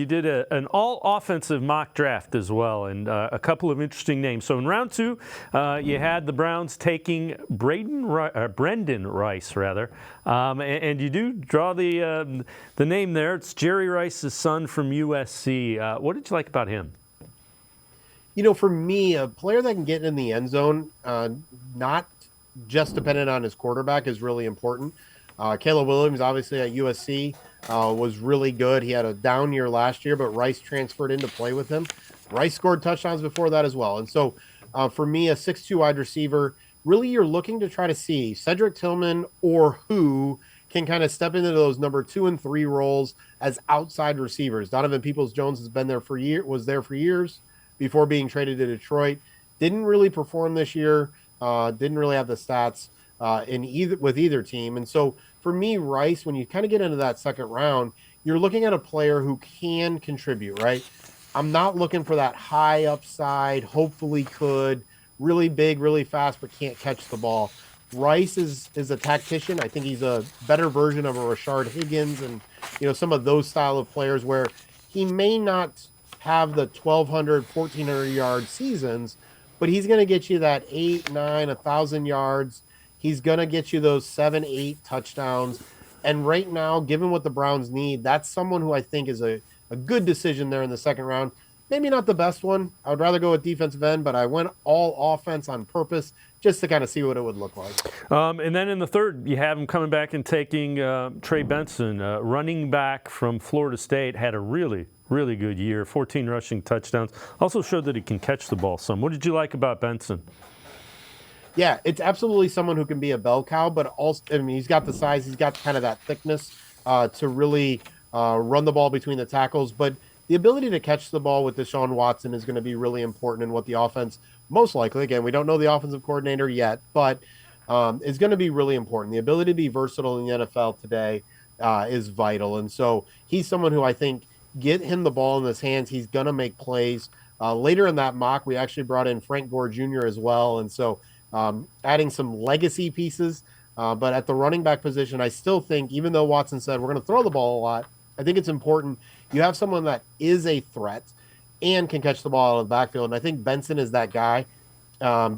You did an all-offensive mock draft as well, and a couple of interesting names. So in round two, you had the Browns taking Brendan Rice, and you do draw the name there. It's Jerry Rice's son from USC. What did you like about him? For me, a player that can get in the end zone, not just dependent on his quarterback, is really important. Caleb Williams, obviously at USC, was really good. He had a down year last year, but Rice transferred in to play with him. Rice scored touchdowns before that as well. And so for me, a 6'2 wide receiver, really you're looking to try to see Cedric Tillman or who can kind of step into those number 2 and 3 roles as outside receivers. Donovan Peoples-Jones was there for years before being traded to Detroit. Didn't really perform this year. Didn't really have the stats with either team. And so for me, Rice, when you kind of get into that second round, you're looking at a player who can contribute, right? I'm not looking for that high upside, hopefully could, really big, really fast, but can't catch the ball. Rice is a tactician. I think he's a better version of a Rashard Higgins and, some of those style of players where he may not have the 1,200, 1,400 yard seasons, but he's going to get you that 8, 9, 1,000 yards. He's going to get you those 7, 8 touchdowns. And right now, given what the Browns need, that's someone who I think is a good decision there in the second round. Maybe not the best one. I would rather go with defensive end, but I went all offense on purpose just to kind of see what it would look like. And then in the third, you have him coming back and taking Trey Benson, running back from Florida State, had a really good year, 14 rushing touchdowns. Also showed that he can catch the ball some. What did you like about Benson? Yeah, it's absolutely someone who can be a bell cow, but also, he's got the size, he's got kind of that thickness to really run the ball between the tackles. But the ability to catch the ball with Deshaun Watson is going to be really important in what the offense, most likely, again, we don't know the offensive coordinator yet, but is going to be really important. The ability to be versatile in the NFL today is vital. And so he's someone who I think, get him the ball in his hands, he's going to make plays. Later in that mock, we actually brought in Frank Gore Jr. as well. And so adding some legacy pieces. But at the running back position, I still think, even though Watson said we're going to throw the ball a lot, I think it's important you have someone that is a threat and can catch the ball out of the backfield. And I think Benson is that guy.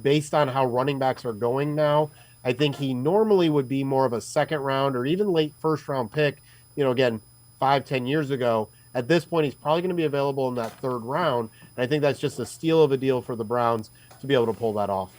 Based on how running backs are going now, I think he normally would be more of a second round or even late first round pick, again, 5-10 years ago. At this point, he's probably going to be available in that third round. And I think that's just a steal of a deal for the Browns to be able to pull that off.